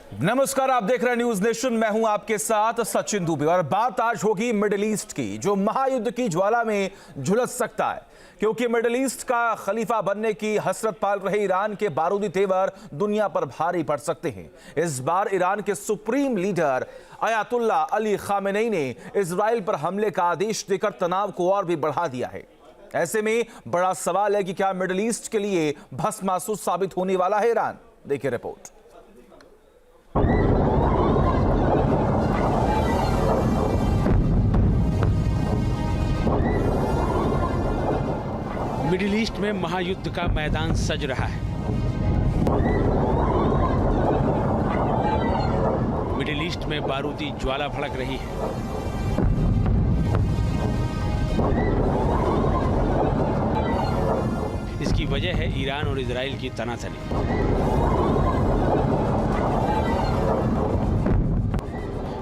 नमस्कार, आप देख रहे हैं न्यूज नेशन। मैं हूं आपके साथ सचिन दुबे और बात आज होगी मिडिल ईस्ट की, जो महायुद्ध की ज्वाला में झुलस सकता है, क्योंकि मिडिल ईस्ट का खलीफा बनने की हसरत पाल रहे ईरान के बारूदी तेवर दुनिया पर भारी पड़ सकते हैं। इस बार ईरान के supreme leader Ayatollah Ali Khamenei ने इजराइल पर हमले का आदेश देकर तनाव को और भी बढ़ा दिया है। ऐसे में बड़ा सवाल है कि क्या मिडिल ईस्ट के लिए भस्मासुर साबित होने वाला है ईरान। देखिए रिपोर्ट। मिडिल ईस्ट में महायुद्ध का मैदान सज रहा है। मिडिल ईस्ट में बारूदी ज्वाला भड़क रही है। इसकी वजह है ईरान और इजराइल की तनातनी।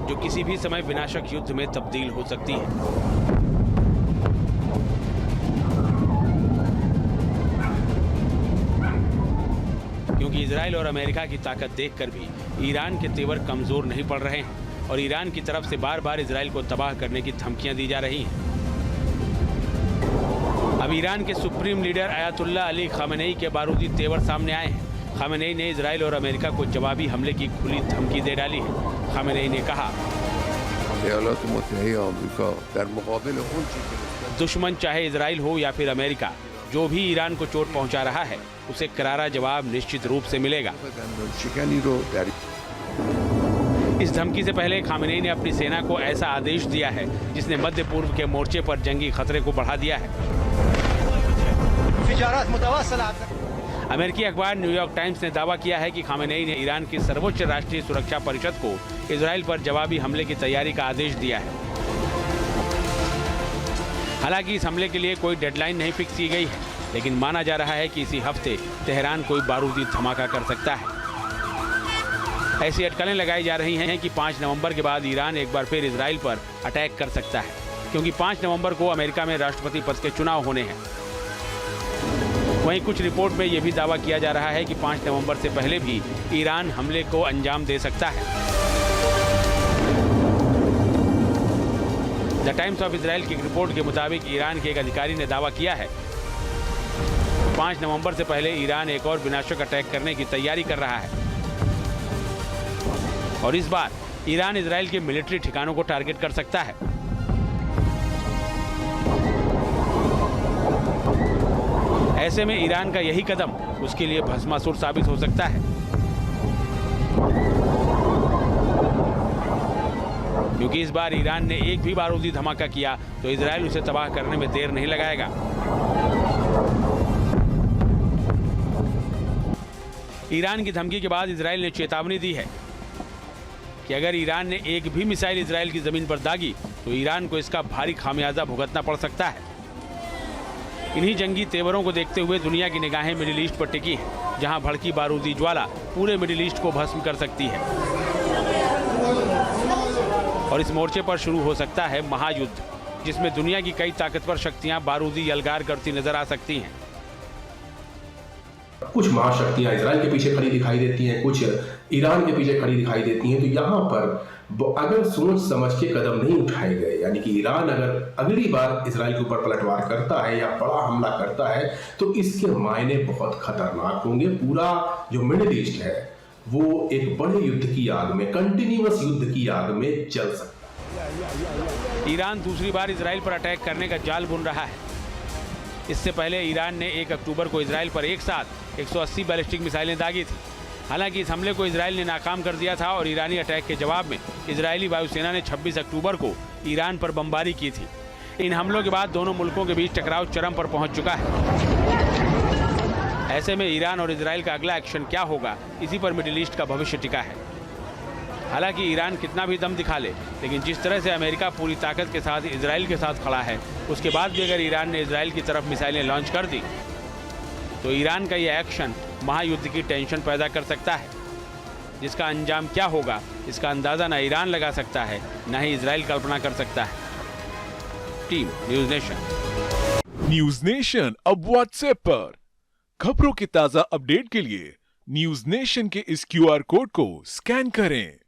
जो किसी भी समय विनाशक युद्ध में तब्दील हो सकती है। क्योंकि इजराइल और अमेरिका की ताकत देखकर भी ईरान के तेवर कमजोर नहीं पड़ रहे हैं और ईरान की तरफ से बार बार इजराइल को तबाह करने की धमकियां दी जा रही हैं। अब ईरान के supreme leader Ayatollah Ali Khamenei के बारूदी तेवर सामने आए हैं। खामेनेई ने इजराइल और अमेरिका को जवाबी हमले की खुली धमकी दे डाली है। खामेनेई ने कहा, दुश्मन चाहे इजराइल हो या फिर अमेरिका, जो भी ईरान को चोट पहुंचा रहा है उसे करारा जवाब निश्चित रूप से मिलेगा। इस धमकी से पहले खामेनेई ने अपनी सेना को ऐसा आदेश दिया है जिसने मध्य पूर्व के मोर्चे पर जंगी खतरे को बढ़ा दिया है। अमेरिकी अखबार न्यूयॉर्क टाइम्स ने दावा किया है कि खामेनेई ने ईरान की सर्वोच्च राष्ट्रीय सुरक्षा परिषद को इजराइल पर जवाबी हमले की तैयारी का आदेश दिया है। हालांकि इस हमले के लिए कोई डेडलाइन नहीं फिक्स की गई है, लेकिन माना जा रहा है कि इसी हफ्ते तेहरान कोई बारूदी धमाका कर सकता है। ऐसी अटकलें लगाई जा रही हैं कि 5 नवंबर के बाद ईरान एक बार फिर इजराइल पर अटैक कर सकता है, क्योंकि 5 नवंबर को अमेरिका में राष्ट्रपति पद के चुनाव होने हैं। वहीं कुछ रिपोर्ट में यह भी दावा किया जा रहा है कि 5 नवंबर से पहले भी ईरान हमले को अंजाम दे सकता है। द टाइम्स ऑफ इजराइल की रिपोर्ट के मुताबिक ईरान के एक अधिकारी ने दावा किया है 5 नवंबर से पहले ईरान एक और विनाशक अटैक करने की तैयारी कर रहा है और इस बार ईरान इजराइल के मिलिट्री ठिकानों को टारगेट कर सकता है। ऐसे में ईरान का यही कदम उसके लिए भस्मासुर साबित हो सकता है, क्योंकि इस बार ईरान ने एक भी बारूदी धमाका किया तो इजराइल उसे तबाह करने में देर नहीं लगाएगा। ईरान की धमकी के बाद इजराइल ने चेतावनी दी है कि अगर ईरान ने एक भी मिसाइल इजराइल की जमीन पर दागी तो ईरान को इसका भारी खामियाजा भुगतना पड़ सकता है। इन्हीं जंगी तेवरों को देखते हुए दुनिया की निगाहें मिडिल ईस्ट पर टिकी हैं, जहां भड़की बारूदी ज्वाला पूरे मिडिल ईस्ट को भस्म कर सकती है और इस मोर्चे पर शुरू हो सकता है महायुद्ध, जिसमें दुनिया की कई ताकतवर शक्तियां बारूदी यलगार करती नजर आ सकती हैं। कुछ महाशक्तियां इजराइल के पीछे खड़ी दिखाई देती हैं, कुछ ईरान के पीछे खड़ी दिखाई देती हैं। तो यहाँ पर अगर सोच समझ के कदम नहीं उठाए गए, यानी कि ईरान अगर अगली बार इजराइल के ऊपर पलटवार करता है या बड़ा हमला करता है तो इसके मायने बहुत खतरनाक होंगे। पूरा जो मिडिल ईस्ट है वो एक बड़े युद्ध की आग में, कंटिन्यूअस युद्ध की आग में जल सकता है। ईरान दूसरी बार इजराइल पर अटैक करने का जाल बुन रहा है। इससे पहले ईरान ने 1 अक्टूबर को इजराइल पर एक साथ 180 बैलिस्टिक मिसाइलें दागी थी। हालांकि इस हमले को इजराइल ने नाकाम कर दिया था और ईरानी अटैक के जवाब में इजरायली वायुसेना ने 26 अक्टूबर को ईरान पर बमबारी की थी। इन हमलों के बाद दोनों मुल्कों के बीच टकराव चरम पर पहुंच चुका है। ऐसे में ईरान और इजराइल का अगला एक्शन क्या होगा, इसी पर मिडिल ईस्ट का भविष्य टिका है। हालांकि ईरान कितना भी दम दिखा ले, लेकिन जिस तरह से अमेरिका पूरी ताकत के साथ इजराइल के साथ खड़ा है, उसके बाद भी अगर ईरान ने इजराइल की तरफ मिसाइलें लॉन्च कर दी तो ईरान का यह एक्शन महायुद्ध की टेंशन पैदा कर सकता है, जिसका अंजाम क्या होगा इसका अंदाजा न ईरान लगा सकता है, न ही इजराइल कल्पना कर सकता है। Team news nation. News nation अब व्हाट्सएप पर खबरों की ताजा अपडेट के लिए न्यूज नेशन के इस क्यूआर कोड को स्कैन करें